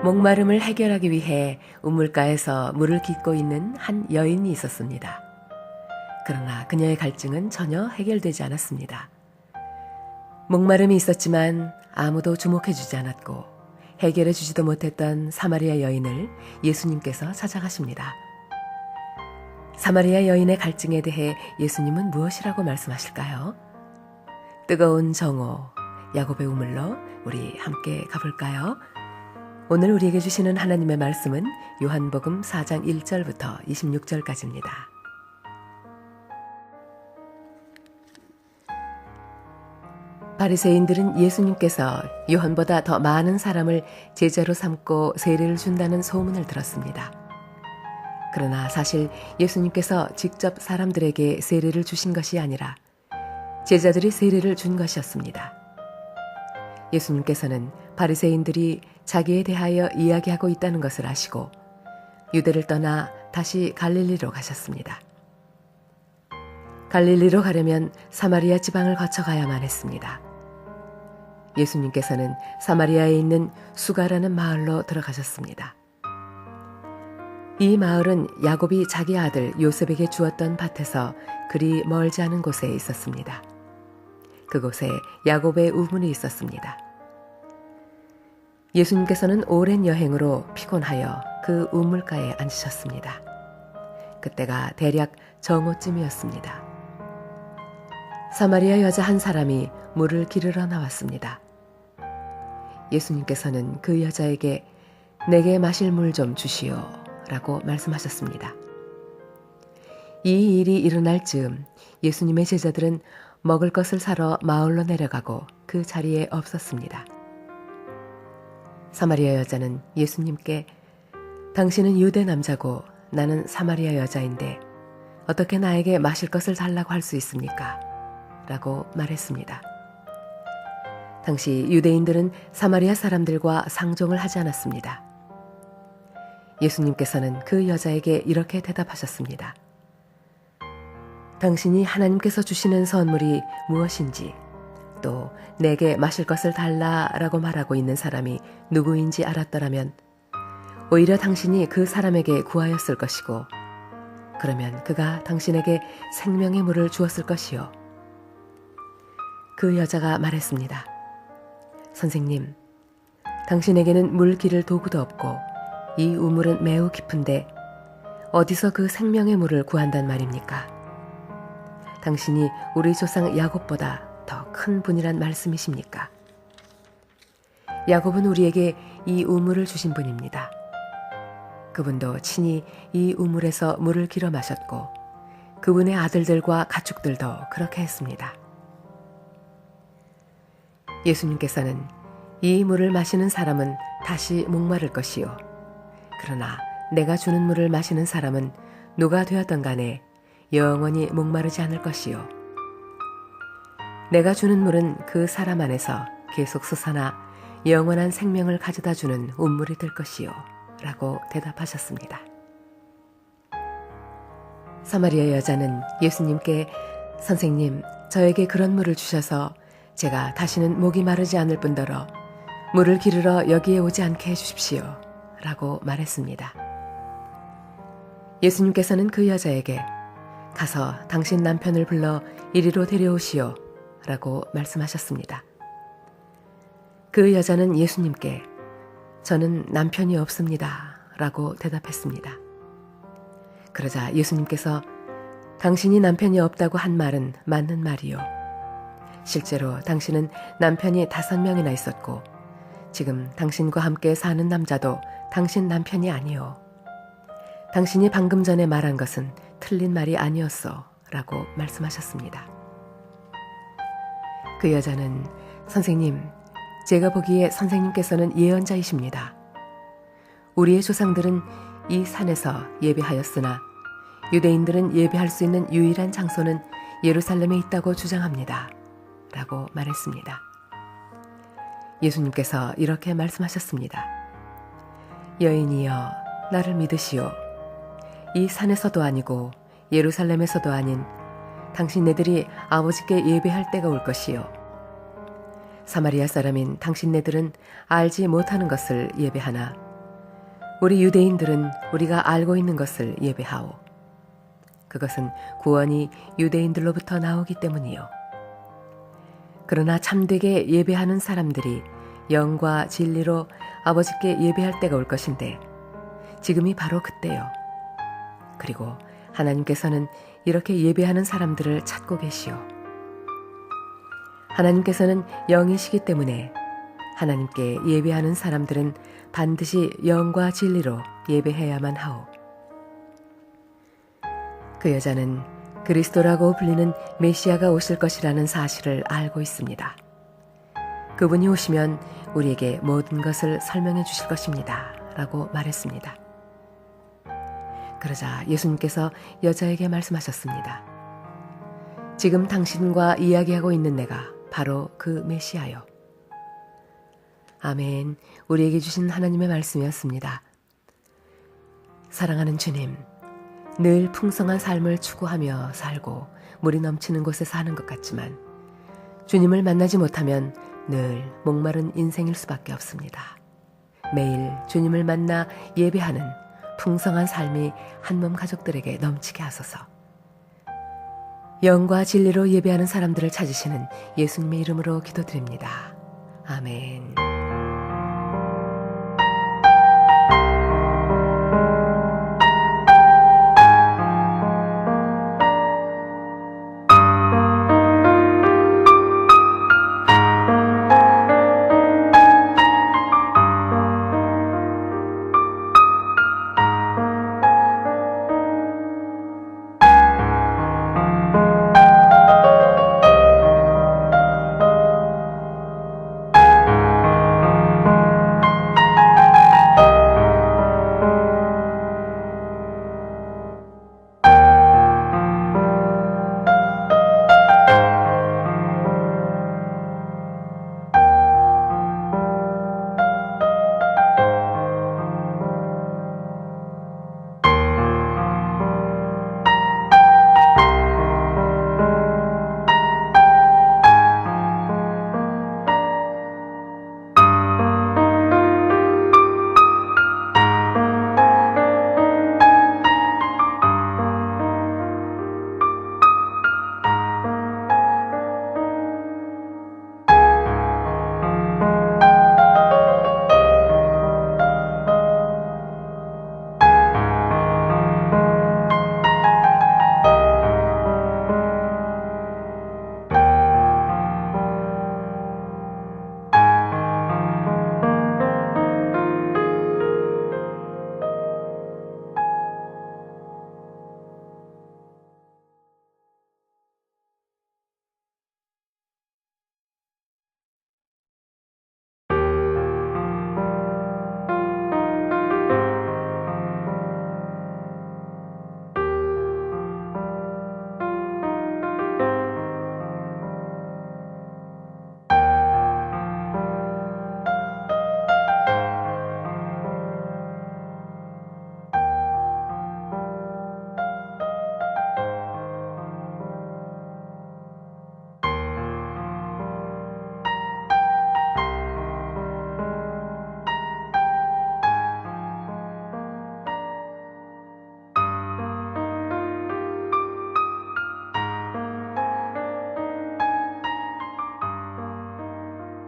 목마름을 해결하기 위해 우물가에서 물을 깃고 있는 한 여인이 있었습니다. 그러나 그녀의 갈증은 전혀 해결되지 않았습니다. 목마름이 있었지만 아무도 주목해주지 않았고 해결해주지도 못했던 사마리아 여인을 예수님께서 찾아가십니다. 사마리아 여인의 갈증에 대해 예수님은 무엇이라고 말씀하실까요? 뜨거운 정오, 야곱의 우물로 우리 함께 가볼까요? 오늘 우리에게 주시는 하나님의 말씀은 요한복음 4장 1절부터 26절까지입니다. 바리새인들은 예수님께서 요한보다 더 많은 사람을 제자로 삼고 세례를 준다는 소문을 들었습니다. 그러나 사실 예수님께서 직접 사람들에게 세례를 주신 것이 아니라 제자들이 세례를 준 것이었습니다. 예수님께서는 바리새인들이 자기에 대하여 이야기하고 있다는 것을 아시고 유대를 떠나 다시 갈릴리로 가셨습니다. 갈릴리로 가려면 사마리아 지방을 거쳐가야만 했습니다. 예수님께서는 사마리아에 있는 수가라는 마을로 들어가셨습니다. 이 마을은 야곱이 자기 아들 요셉에게 주었던 밭에서 그리 멀지 않은 곳에 있었습니다. 그곳에 야곱의 우물이 있었습니다. 예수님께서는 오랜 여행으로 피곤하여 그 우물가에 앉으셨습니다. 그때가 대략 정오쯤이었습니다. 사마리아 여자 한 사람이 물을 기르러 나왔습니다. 예수님께서는 그 여자에게 내게 마실 물 좀 주시오 라고 말씀하셨습니다. 이 일이 일어날 즈음 예수님의 제자들은 먹을 것을 사러 마을로 내려가고 그 자리에 없었습니다. 사마리아 여자는 예수님께 당신은 유대 남자고 나는 사마리아 여자인데 어떻게 나에게 마실 것을 달라고 할 수 있습니까? 라고 말했습니다. 당시 유대인들은 사마리아 사람들과 상종을 하지 않았습니다. 예수님께서는 그 여자에게 이렇게 대답하셨습니다. 당신이 하나님께서 주시는 선물이 무엇인지 또 내게 마실 것을 달라라고 말하고 있는 사람이 누구인지 알았더라면 오히려 당신이 그 사람에게 구하였을 것이고 그러면 그가 당신에게 생명의 물을 주었을 것이요. 그 여자가 말했습니다. 선생님, 당신에게는 물 기를 도구도 없고 이 우물은 매우 깊은데 어디서 그 생명의 물을 구한단 말입니까? 당신이 우리 조상 야곱보다 더 큰 분이란 말씀이십니까? 야곱은 우리에게 이 우물을 주신 분입니다. 그분도 친히 이 우물에서 물을 길어 마셨고 그분의 아들들과 가축들도 그렇게 했습니다. 예수님께서는 이 물을 마시는 사람은 다시 목마를 것이요. 그러나 내가 주는 물을 마시는 사람은 누가 되었던 간에 영원히 목마르지 않을 것이요. 내가 주는 물은 그 사람 안에서 계속 솟아나 영원한 생명을 가져다 주는 우물이 될 것이요. 라고 대답하셨습니다. 사마리아 여자는 예수님께 선생님, 저에게 그런 물을 주셔서 제가 다시는 목이 마르지 않을 뿐더러 물을 기르러 여기에 오지 않게 해주십시오. 라고 말했습니다. 예수님께서는 그 여자에게 가서 당신 남편을 불러 이리로 데려오시오. 라고 말씀하셨습니다. 그 여자는 예수님께 저는 남편이 없습니다. 라고 대답했습니다. 그러자 예수님께서 당신이 남편이 없다고 한 말은 맞는 말이요. 실제로 당신은 남편이 5명이나 있었고 지금 당신과 함께 사는 남자도 당신 남편이 아니요. 당신이 방금 전에 말한 것은 틀린 말이 아니었어 라고 말씀하셨습니다. 그 여자는 선생님, 제가 보기에 선생님께서는 예언자이십니다. 우리의 조상들은 이 산에서 예배하였으나 유대인들은 예배할 수 있는 유일한 장소는 예루살렘에 있다고 주장합니다. 라고 말했습니다. 예수님께서 이렇게 말씀하셨습니다. 여인이여, 나를 믿으시오. 이 산에서도 아니고 예루살렘에서도 아닌 당신네들이 아버지께 예배할 때가 올 것이요. 사마리아 사람인 당신네들은 알지 못하는 것을 예배하나 우리 유대인들은 우리가 알고 있는 것을 예배하오. 그것은 구원이 유대인들로부터 나오기 때문이요. 그러나 참되게 예배하는 사람들이 영과 진리로 아버지께 예배할 때가 올 것인데 지금이 바로 그때요. 그리고 하나님께서는 이렇게 예배하는 사람들을 찾고 계시오. 하나님께서는 영이시기 때문에 하나님께 예배하는 사람들은 반드시 영과 진리로 예배해야만 하오. 그 여자는 그리스도라고 불리는 메시아가 오실 것이라는 사실을 알고 있습니다. 그분이 오시면 우리에게 모든 것을 설명해 주실 것입니다. 라고 말했습니다. 그러자 예수님께서 여자에게 말씀하셨습니다. 지금 당신과 이야기하고 있는 내가 바로 그 메시아요. 아멘. 우리에게 주신 하나님의 말씀이었습니다. 사랑하는 주님, 늘 풍성한 삶을 추구하며 살고 물이 넘치는 곳에 사는 것 같지만 주님을 만나지 못하면 늘 목마른 인생일 수밖에 없습니다. 매일 주님을 만나 예배하는 풍성한 삶이 한몸 가족들에게 넘치게 하소서. 영과 진리로 예배하는 사람들을 찾으시는 예수님의 이름으로 기도드립니다. 아멘.